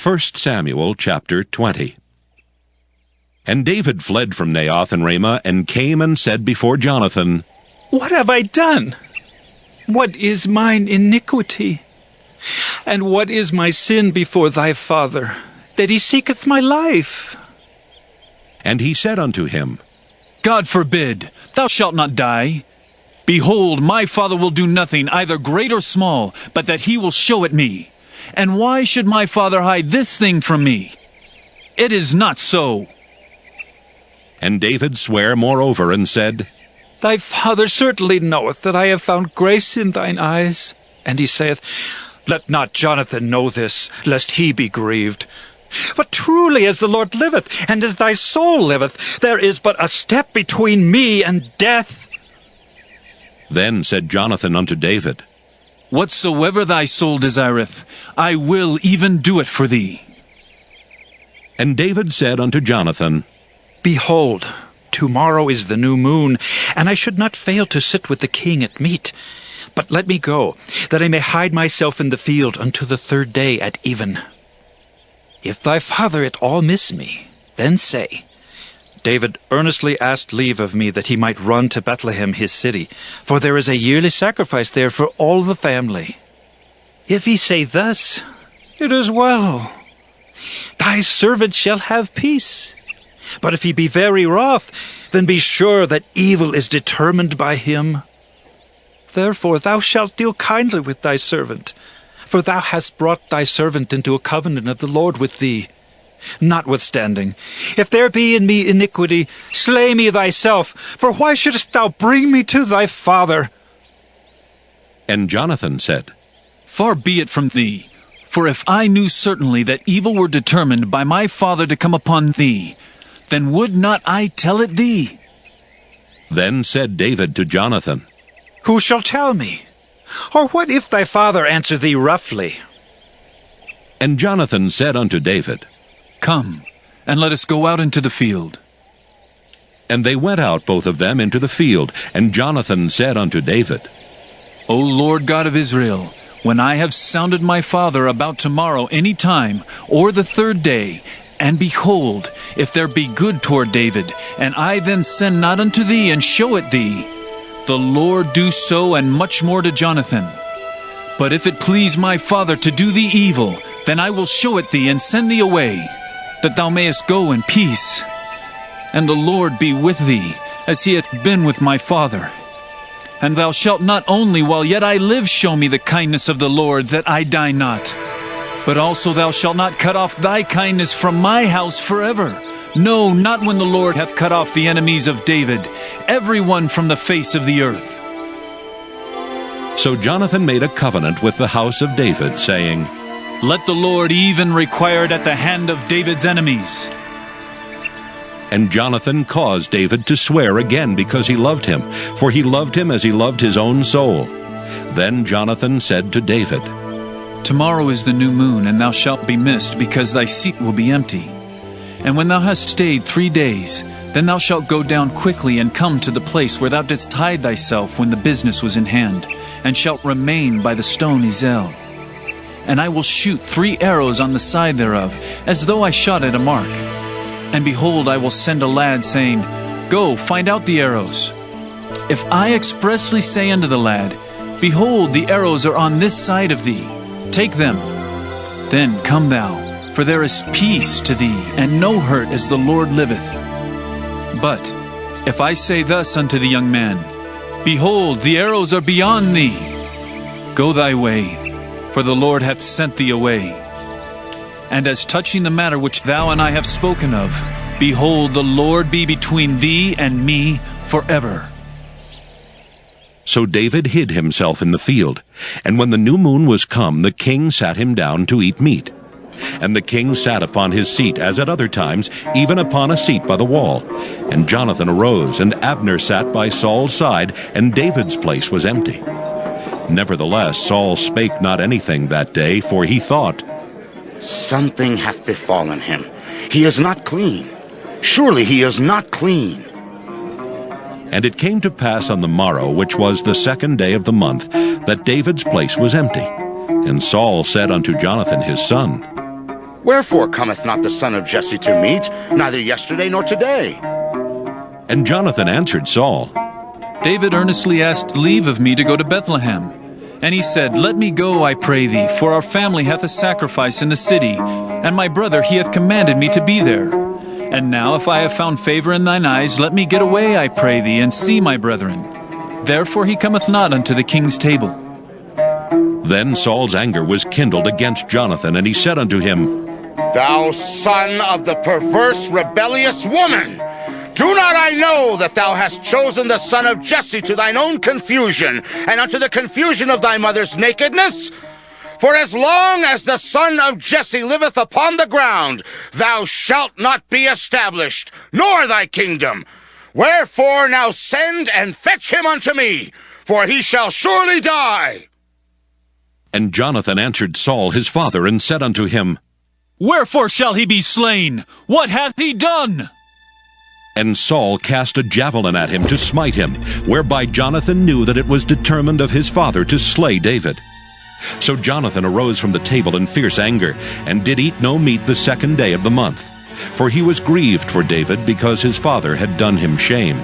1 Samuel chapter 20. And David fled from Naioth and Ramah, and came and said before Jonathan, What have I done? What is mine iniquity? And what is my sin before thy father, that he seeketh my life? And he said unto him, God forbid, thou shalt not die. Behold, my father will do nothing, either great or small, but that he will show it me. And why should my father hide this thing from me? It is not so. And David sware moreover, and said, Thy father certainly knoweth that I have found grace in thine eyes. And he saith, Let not Jonathan know this, lest he be grieved. But truly as the Lord liveth, and as thy soul liveth, there is but a step between me and death. Then said Jonathan unto David, Whatsoever thy soul desireth, I will even do it for thee. And David said unto Jonathan, Behold, tomorrow is the new moon, and I should not fail to sit with the king at meat. But let me go, that I may hide myself in the field unto the 3rd day at even. If thy father at all miss me, then say, David earnestly asked leave of me that he might run to Bethlehem his city, for there is a yearly sacrifice there for all the family. If he say thus, it is well. Thy servant shall have peace. But if he be very wroth, then be sure that evil is determined by him. Therefore thou shalt deal kindly with thy servant, for thou hast brought thy servant into a covenant of the Lord with thee. Notwithstanding, if there be in me iniquity, slay me thyself, for why shouldest thou bring me to thy father? And Jonathan said, Far be it from thee, for if I knew certainly that evil were determined by my father to come upon thee, then would not I tell it thee? Then said David to Jonathan, Who shall tell me? Or what if thy father answer thee roughly? And Jonathan said unto David, Come, and let us go out into the field. And they went out both of them into the field. And Jonathan said unto David, O Lord God of Israel, when I have sounded my father about tomorrow any time, or the 3rd day, and behold, if there be good toward David, and I then send not unto thee and show it thee, the Lord do so and much more to Jonathan. But if it please my father to do thee evil, then I will show it thee and send thee away, that thou mayest go in peace. And the Lord be with thee, as he hath been with my father. And thou shalt not only while yet I live show me the kindness of the Lord, that I die not, but also thou shalt not cut off thy kindness from my house forever. No, not when the Lord hath cut off the enemies of David, every one from the face of the earth. So Jonathan made a covenant with the house of David, saying, Let the Lord even require it at the hand of David's enemies. And Jonathan caused David to swear again, because he loved him, for he loved him as he loved his own soul. Then Jonathan said to David, Tomorrow is the new moon, and thou shalt be missed, because thy seat will be empty. And when thou hast stayed 3 days, then thou shalt go down quickly and come to the place where thou didst hide thyself when the business was in hand, and shalt remain by the stone Ezel. And I will shoot 3 arrows on the side thereof, as though I shot at a mark. And behold, I will send a lad, saying, Go, find out the arrows. If I expressly say unto the lad, Behold, the arrows are on this side of thee, take them. Then come thou, for there is peace to thee, and no hurt, as the Lord liveth. But if I say thus unto the young man, Behold, the arrows are beyond thee, go thy way, for the Lord hath sent thee away. And as touching the matter which thou and I have spoken of, behold, the Lord be between thee and me forever. So David hid himself in the field. And when the new moon was come, the king sat him down to eat meat. And the king sat upon his seat, as at other times, even upon a seat by the wall. And Jonathan arose, and Abner sat by Saul's side, and David's place was empty. Nevertheless Saul spake not anything that day, for he thought, Something hath befallen him. He is not clean. Surely he is not clean. And it came to pass on the morrow, which was the 2nd day of the month, that David's place was empty. And Saul said unto Jonathan his son, Wherefore cometh not the son of Jesse to meat, neither yesterday nor today? And Jonathan answered Saul, David earnestly asked leave of me to go to Bethlehem. And he said, Let me go, I pray thee, for our family hath a sacrifice in the city, and my brother he hath commanded me to be there. And now, if I have found favor in thine eyes, let me get away, I pray thee, and see my brethren. Therefore he cometh not unto the king's table. Then Saul's anger was kindled against Jonathan, and he said unto him, Thou son of the perverse, rebellious woman! Do not I know that thou hast chosen the son of Jesse to thine own confusion, and unto the confusion of thy mother's nakedness? For as long as the son of Jesse liveth upon the ground, thou shalt not be established, nor thy kingdom. Wherefore now send and fetch him unto me, for he shall surely die. And Jonathan answered Saul his father, and said unto him, Wherefore shall he be slain? What hath he done? And Saul cast a javelin at him to smite him, whereby Jonathan knew that it was determined of his father to slay David. So Jonathan arose from the table in fierce anger, and did eat no meat the 2nd day of the month. For he was grieved for David, because his father had done him shame.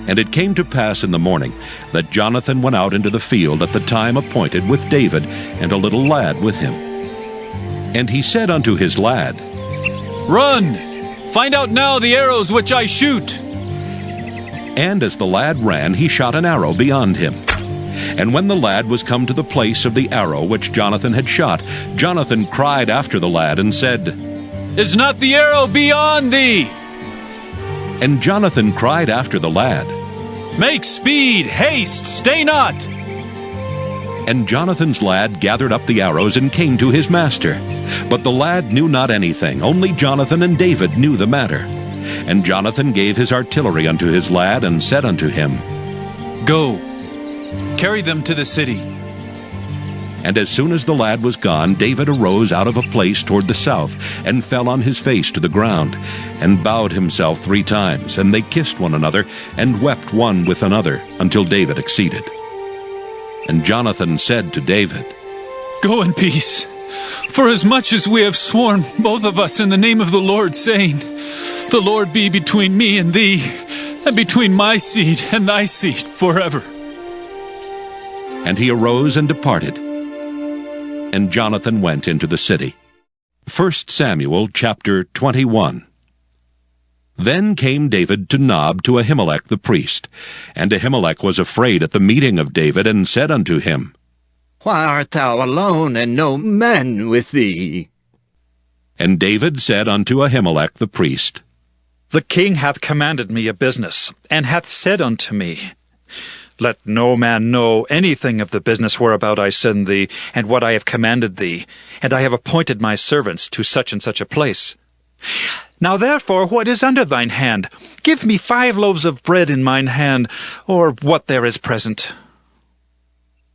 And it came to pass in the morning that Jonathan went out into the field at the time appointed with David, and a little lad with him. And he said unto his lad, Run! Find out now the arrows which I shoot. And as the lad ran, he shot an arrow beyond him. And when the lad was come to the place of the arrow which Jonathan had shot, Jonathan cried after the lad, and said, Is not the arrow beyond thee? And Jonathan cried after the lad, Make speed, haste, stay not. And Jonathan's lad gathered up the arrows and came to his master. But the lad knew not anything, only Jonathan and David knew the matter. And Jonathan gave his artillery unto his lad, and said unto him, Go, carry them to the city. And as soon as the lad was gone, David arose out of a place toward the south, and fell on his face to the ground, and bowed himself 3 times. And they kissed one another, and wept one with another, until David exceeded. And Jonathan said to David, Go in peace, for as much as we have sworn, both of us, in the name of the Lord, saying, The Lord be between me and thee, and between my seed and thy seed forever. And he arose and departed. And Jonathan went into the city. 1 Samuel chapter 21. Then came David to Nob to Ahimelech the priest. And Ahimelech was afraid at the meeting of David, and said unto him, Why art thou alone, and no men with thee? And David said unto Ahimelech the priest, The king hath commanded me a business, and hath said unto me, Let no man know anything of the business whereabout I send thee, and what I have commanded thee, and I have appointed my servants to such and such a place. Now therefore, what is under thine hand? Give me 5 loaves of bread in mine hand, or what there is present.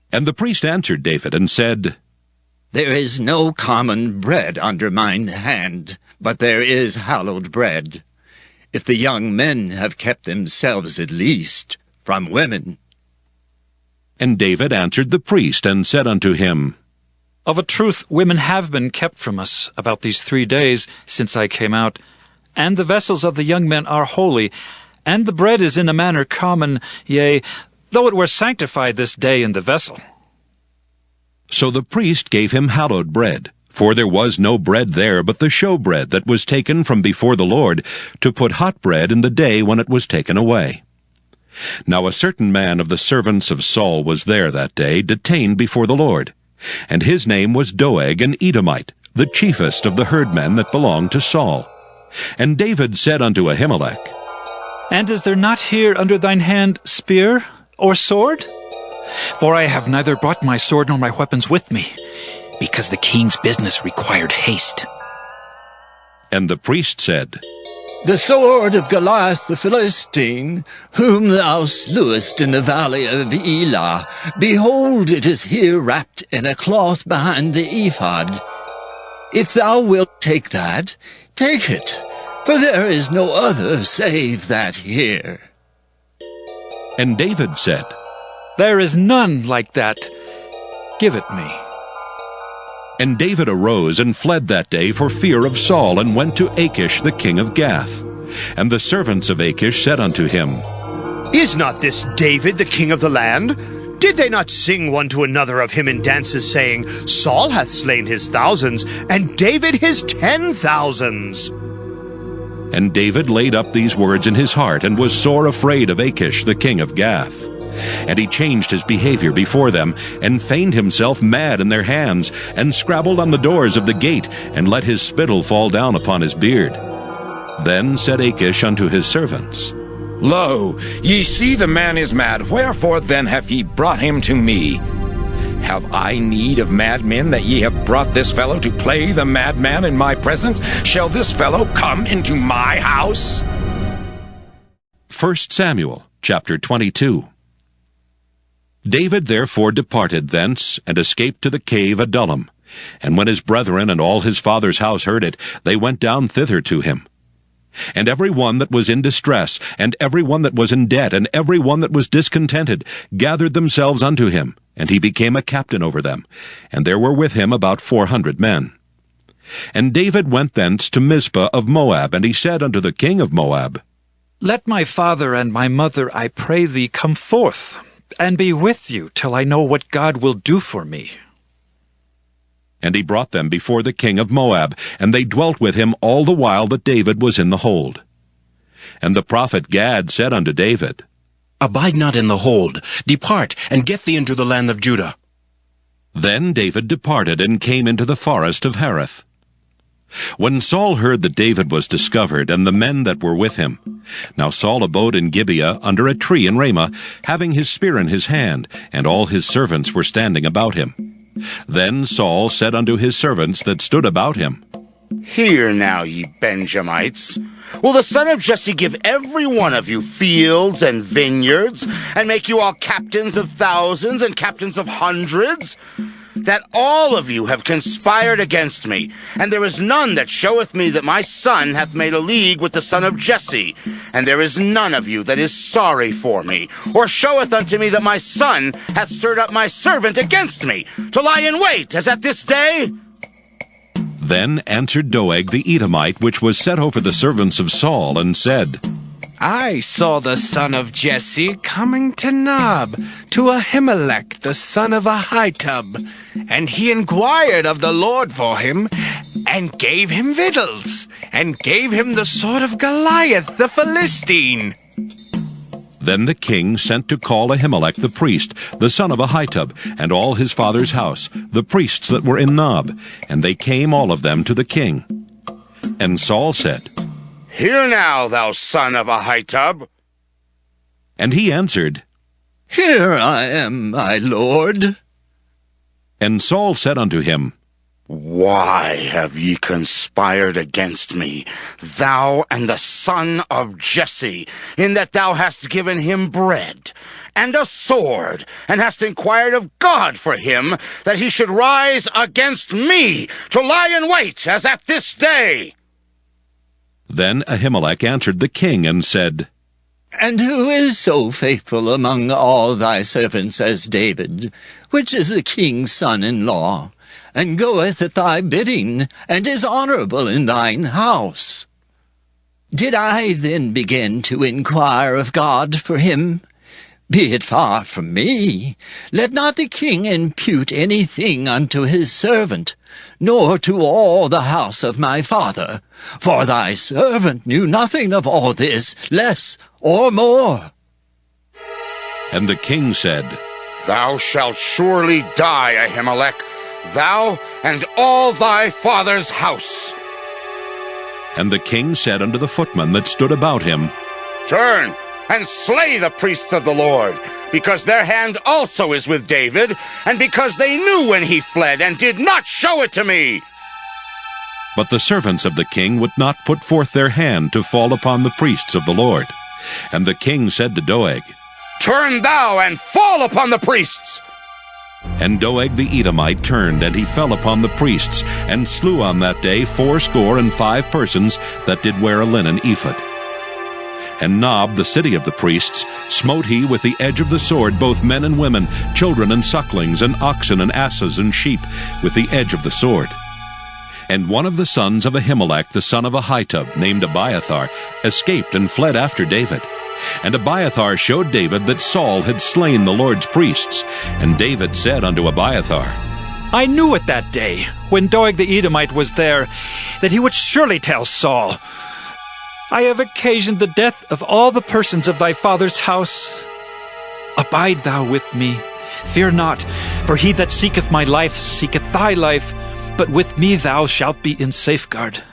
And the priest answered David, and said, There is no common bread under mine hand, but there is hallowed bread. If the young men have kept themselves at least from women. And David answered the priest, and said unto him, Of a truth, women have been kept from us about these 3 days since I came out, and the vessels of the young men are holy, and the bread is in a manner common, yea, though it were sanctified this day in the vessel. So the priest gave him hallowed bread, for there was no bread there but the showbread that was taken from before the Lord, to put hot bread in the day when it was taken away. Now a certain man of the servants of Saul was there that day, detained before the Lord. And his name was Doeg an Edomite, the chiefest of the herdmen that belonged to Saul. And David said unto Ahimelech, And is there not here under thine hand spear or sword? For I have neither brought my sword nor my weapons with me, because the king's business required haste. And the priest said, The sword of Goliath the Philistine, whom thou slewest in the valley of Elah, behold, it is here wrapped in a cloth behind the ephod. If thou wilt take that, take it, for there is no other save that here. And David said, There is none like that. Give it me. And David arose and fled that day for fear of Saul, and went to Achish the king of Gath. And the servants of Achish said unto him, Is not this David the king of the land? Did they not sing one to another of him in dances, saying, Saul hath slain his thousands, and David his 10,000s? And David laid up these words in his heart, and was sore afraid of Achish the king of Gath. And he changed his behavior before them, and feigned himself mad in their hands, and scrabbled on the doors of the gate, and let his spittle fall down upon his beard. Then said Achish unto his servants, Lo, ye see the man is mad, wherefore then have ye brought him to me? Have I need of madmen, that ye have brought this fellow to play the madman in my presence? Shall this fellow come into my house? 1 Samuel chapter 22. David therefore departed thence, and escaped to the cave Adullam. And when his brethren and all his father's house heard it, they went down thither to him. And every one that was in distress, and every one that was in debt, and every one that was discontented, gathered themselves unto him, and he became a captain over them. And there were with him about 400 men. And David went thence to Mizpah of Moab, and he said unto the king of Moab, Let my father and my mother, I pray thee, come forth, and be with you, till I know what God will do for me. And he brought them before the king of Moab, and they dwelt with him all the while that David was in the hold. And the prophet Gad said unto David, Abide not in the hold. Depart, and get thee into the land of Judah. Then David departed, and came into the forest of Hereth. When Saul heard that David was discovered, and the men that were with him, now Saul abode in Gibeah under a tree in Ramah, having his spear in his hand, and all his servants were standing about him. Then Saul said unto his servants that stood about him, Hear now, ye Benjamites. Will the son of Jesse give every one of you fields and vineyards, and make you all captains of thousands and captains of hundreds? That all of you have conspired against me, and there is none that showeth me that my son hath made a league with the son of Jesse, and there is none of you that is sorry for me, or showeth unto me that my son hath stirred up my servant against me, to lie in wait, as at this day? Then answered Doeg the Edomite, which was set over the servants of Saul, and said, I saw the son of Jesse coming to Nob, to Ahimelech the son of Ahitub, and he inquired of the Lord for him, and gave him victuals, and gave him the sword of Goliath the Philistine. Then the king sent to call Ahimelech the priest, the son of Ahitub, and all his father's house, the priests that were in Nob, and they came all of them to the king. And Saul said, Hear now, thou son of Ahitub. And he answered, Here I am, my lord. And Saul said unto him, Why have ye conspired against me, thou and the son of Jesse, in that thou hast given him bread and a sword, and hast inquired of God for him, that he should rise against me, to lie in wait, as at this day? Then Ahimelech answered the king, and said, And who is so faithful among all thy servants as David, which is the king's son-in-law, and goeth at thy bidding, and is honorable in thine house? Did I then begin to inquire of God for him? Be it far from me. Let not the king impute anything unto his servant, nor to all the house of my father. For thy servant knew nothing of all this, less or more. And the king said, Thou shalt surely die, Ahimelech, thou and all thy father's house. And the king said unto the footmen that stood about him, Turn and slay the priests of the Lord, because their hand also is with David, and because they knew when he fled, and did not show it to me. But the servants of the king would not put forth their hand to fall upon the priests of the Lord. And the king said to Doeg, Turn thou and fall upon the priests. And Doeg the Edomite turned, and he fell upon the priests, and slew on that day 75 persons that did wear a linen ephod. And Nob, the city of the priests, smote he with the edge of the sword both men and women, children and sucklings, and oxen and asses and sheep, with the edge of the sword. And one of the sons of Ahimelech, the son of Ahitub, named Abiathar, escaped and fled after David. And Abiathar showed David that Saul had slain the Lord's priests. And David said unto Abiathar, I knew it that day, when Doeg the Edomite was there, that he would surely tell Saul, I have occasioned the death of all the persons of thy father's house. Abide thou with me. Fear not, for he that seeketh my life seeketh thy life, but with me thou shalt be in safeguard.